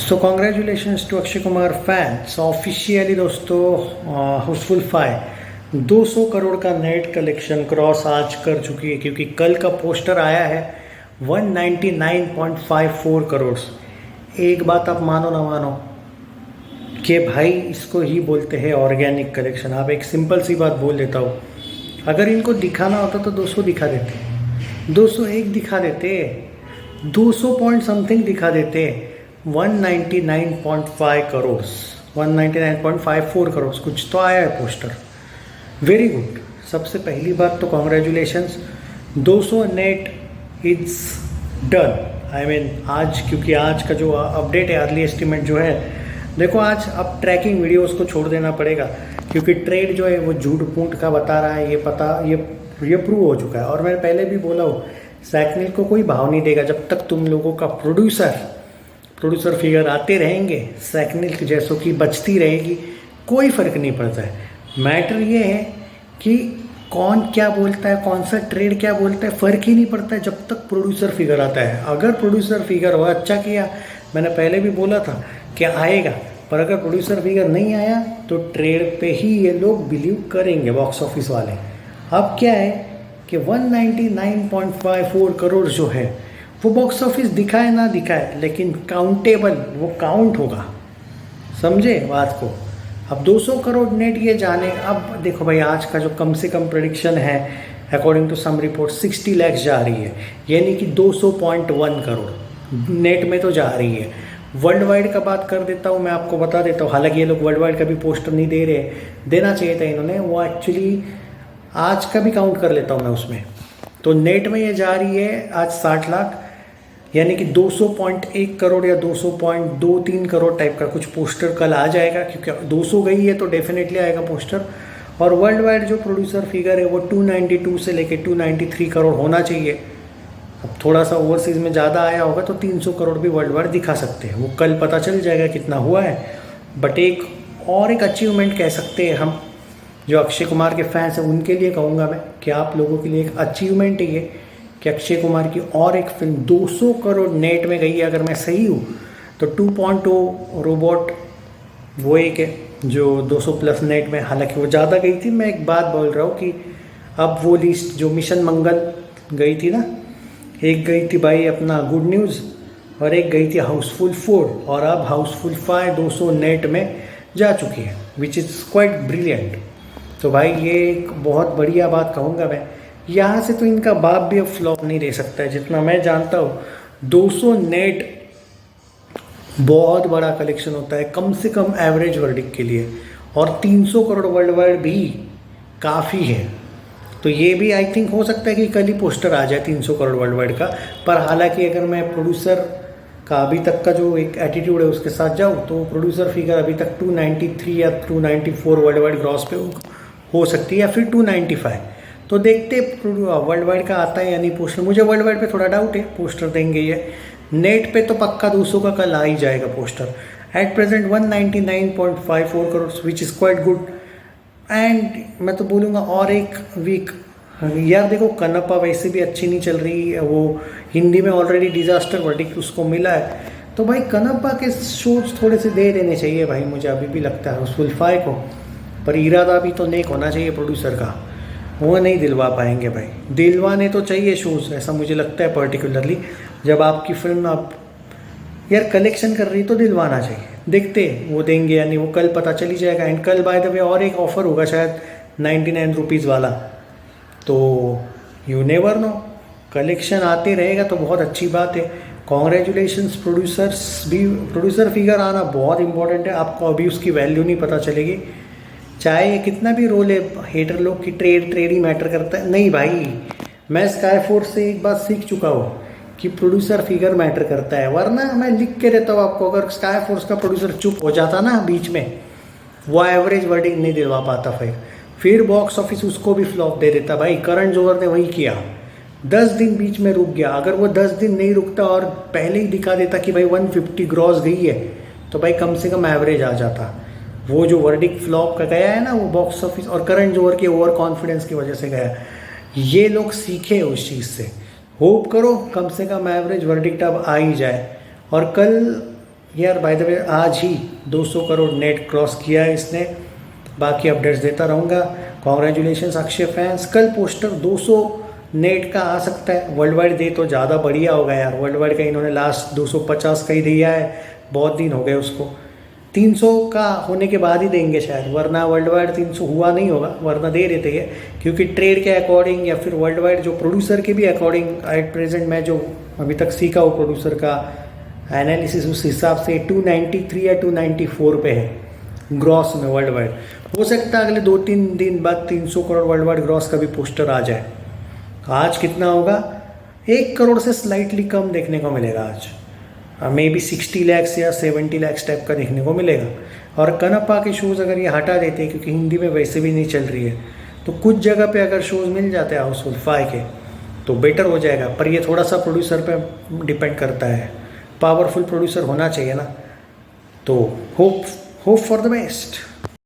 So congratulations to Akshay Kumar fans. Officially दोस्तों हाउसफुल 5 200 करोड़ का net collection cross आज कर चुकी है, क्योंकि कल का पोस्टर आया है 199.54 करोड़। एक बात आप मानो ना मानो कि भाई इसको ही बोलते हैं ऑर्गेनिक कलेक्शन। आप एक सिंपल सी बात बोल देता हूँ, अगर इनको दिखाना होता तो 200 दिखा देते, 201 दिखा देते, 200 पॉइंट समथिंग दिखा देते। 199.5 करोड़, 199.54 करोड़ कुछ तो आया है पोस्टर। Very good. सबसे पहली बात तो congratulations, 200 net it's done. I mean आज, क्योंकि आज का जो अपडेट है, अर्ली एस्टिमेट जो है, देखो आज अब ट्रैकिंग वीडियोस को छोड़ देना पड़ेगा, क्योंकि ट्रेड जो है वो झूठ पूंठ का बता रहा है। ये प्रूव हो चुका है। और मैंने पहले भी बोला हूँ, सैकनिल को कोई भाव नहीं देगा जब तक तुम लोगों का प्रोड्यूसर फिगर आते रहेंगे, सैकनिल जैसों की बचती रहेगी, कोई फ़र्क नहीं पड़ता है। मैटर ये है कि कौन क्या बोलता है, कौन सा ट्रेड क्या बोलता है, फ़र्क ही नहीं पड़ता है जब तक प्रोड्यूसर फिगर आता है। अगर प्रोड्यूसर फिगर वो अच्छा किया, मैंने पहले भी बोला था कि आएगा, पर अगर प्रोड्यूसर फिगर नहीं आया तो ट्रेड पे ही ये लोग बिलीव करेंगे, बॉक्स ऑफिस वाले। अब क्या है कि 199.54 करोड़ जो है वो बॉक्स ऑफिस दिखाए ना दिखाए, लेकिन काउंटेबल, वो काउंट होगा। समझे बात को। अब 200 करोड़ नेट ये जाने। अब देखो भाई, आज का जो कम से कम प्रेडिक्शन है according to some report 60 lakh जा रही है, यानी कि 200.1 करोड़ नेट में तो जा रही है। वर्ल्ड वाइड का बात कर देता हूँ, मैं आपको बता देता हूँ। हालांकि ये लोग वर्ल्ड वाइड का भी पोस्टर नहीं दे रहे, देना चाहिए था इन्होंने। वो एक्चुअली आज का भी काउंट कर लेता हूँ मैं उसमें। तो नेट में ये जा रही है आज 60 लाख, यानी कि 200.1 करोड़ या 200.23 करोड़ टाइप का कुछ पोस्टर कल आ जाएगा, क्योंकि 200 गई है तो डेफिनेटली आएगा पोस्टर। और वर्ल्ड वाइड जो प्रोड्यूसर फिगर है वो 292 से लेके 293 करोड़ होना चाहिए। अब थोड़ा सा ओवरसीज़ में ज़्यादा आया होगा तो 300 करोड़ भी वर्ल्ड वाइड दिखा सकते हैं, वो कल पता चल जाएगा कितना हुआ है। बट एक अचीवमेंट कह सकते हैं हम, जो अक्षय कुमार के फैंस हैं उनके लिए कहूँगा मैं कि आप लोगों के लिए एक अचीवमेंट है ये कि अक्षय कुमार की और एक फिल्म 200 करोड़ नेट में गई है। अगर मैं सही हूँ तो 2.0 रोबोट वो एक है जो 200 प्लस नेट में, हालांकि वो ज़्यादा गई थी। मैं एक बात बोल रहा हूँ कि अब वो लिस्ट जो मिशन मंगल गई थी ना, एक गई थी भाई अपना गुड न्यूज़ और एक गई थी हाउसफुल 4, और अब हाउसफुल 5 200 नेट में जा चुकी है, विच इज़ क्वाइट ब्रिलियंट। तो भाई ये एक बहुत बढ़िया बात कहूँगा मैं। यहाँ से तो इनका बाप भी अब फ्लॉप नहीं रह सकता है, जितना मैं जानता हूँ। 200 नेट बहुत बड़ा कलेक्शन होता है कम से कम एवरेज वर्डिक के लिए, और 300 करोड़ वर्ल्ड वाइड भी काफ़ी है। तो ये भी आई थिंक हो सकता है कि कल ही पोस्टर आ जाए 300 करोड़ वर्ल्ड वाइड का। पर हालांकि अगर मैं प्रोड्यूसर का अभी तक का जो एक एटीट्यूड है उसके साथ जाऊँ तो प्रोड्यूसर फिगर अभी तक 293 या 294 वर्ल्ड वाइड ग्रॉस पे हो सकती है, या फिर 295। तो देखते वर्ल्ड वाइड का आता है या नहीं पोस्टर। मुझे वर्ल्ड वाइड पे थोड़ा डाउट है, पोस्टर देंगे ये। नेट पे तो पक्का 200 का कल आ ही जाएगा poster. At present 199.54 crore which is quite good. And मैं तो बोलूँगा और एक वीक यार, देखो कनप्पा वैसे भी अच्छी नहीं चल रही, वो हिंदी में ऑलरेडी डिजास्टर वर्डिक्ट उसको मिला है। तो भाई कनप्पा के शोज थोड़े से दे देने चाहिए भाई, मुझे अभी भी लगता है हाउसफुल 5 को। पर इरादा भी तो नेक होना चाहिए प्रोड्यूसर का, वो नहीं दिलवा पाएंगे भाई। दिलवाने तो चाहिए शोज़, ऐसा मुझे लगता है पर्टिकुलरली। जब आपकी फिल्म आप यार कलेक्शन कर रही तो दिलवाना चाहिए। देखते वो देंगे या नहीं, वो कल पता चली जाएगा। एंड कल बाय द वे और एक ऑफ़र होगा शायद 99 रुपीज़ वाला, तो यू नेवर नो, कलेक्शन आते रहेगा तो बहुत अच्छी बात है। कॉन्ग्रेचुलेशंस प्रोड्यूसर्स भी, प्रोड्यूसर फिगर आना बहुत इंपॉर्टेंट है। आपको अभी उसकी वैल्यू नहीं पता चलेगी, चाहे कितना भी रोल है। हेटर लोग की ट्रेड ही मैटर करता है, नहीं भाई। मैं स्काई फोर्स से एक बात सीख चुका हूँ कि प्रोड्यूसर फिगर मैटर करता है, वरना मैं लिख के रहता हूँ आपको। अगर स्काई फोर्स का प्रोड्यूसर चुप हो जाता ना बीच में, वो एवरेज वर्डिंग नहीं दिलवा पाता, फिर बॉक्स ऑफिस उसको भी फ्लॉप दे देता भाई। करण जौहर ने वही किया, 10 दिन बीच में रुक गया। अगर वो 10 दिन नहीं रुकता और पहले ही दिखा देता कि भाई 150 ग्रॉस गई है, तो भाई कम से कम एवरेज आ जाता। वो जो वर्डिक फ्लॉप का गया है ना वो बॉक्स ऑफिस, और करण जौहर के ओवर कॉन्फिडेंस की वजह से गया। ये लोग सीखे उस चीज़ से। होप करो कम से कम एवरेज वर्डिक्ट अब आ ही जाए। और कल यार बाय द वे आज ही 200 करोड़ नेट क्रॉस किया है इसने। बाकी अपडेट्स देता रहूँगा। Congratulations Akshay fans. कल पोस्टर 200 नेट का आ सकता है। वर्ल्ड वाइड दे तो ज़्यादा बढ़िया होगा यार। वर्ल्ड वाइड का इन्होंने लास्ट 250 का ही दिया है, बहुत दिन हो गए उसको। 300 का होने के बाद ही देंगे शायद, वरना वर्ल्ड वाइड 300 हुआ नहीं होगा, वरना दे देते हैं। क्योंकि ट्रेड के अकॉर्डिंग या फिर वर्ल्ड वाइड जो प्रोड्यूसर के भी अकॉर्डिंग एट प्रेजेंट मैं जो अभी तक सीखा हूँ प्रोड्यूसर का एनालिसिस, उस हिसाब से 293 या 294 पे है ग्रॉस में वर्ल्ड वाइड। हो सकता है अगले 2-3 दिन बाद 300 करोड़ वर्ल्ड वाइड ग्रॉस का भी पोस्टर आ जाए। आज कितना होगा? 1 करोड़ से स्लाइटली कम देखने को मिलेगा आज। मे बी 60 लैक्स या 70 लैक्स टाइप का देखने को मिलेगा। और कनप्पा के शोज़ अगर ये हटा देते हैं, क्योंकि हिंदी में वैसे भी नहीं चल रही है, तो कुछ जगह पे अगर शोज़ मिल जाते हैं हाउसफुल 5 के तो बेटर हो जाएगा। पर ये थोड़ा सा प्रोड्यूसर पे डिपेंड करता है। पावरफुल प्रोड्यूसर होना चाहिए ना। तो होप फॉर द बेस्ट।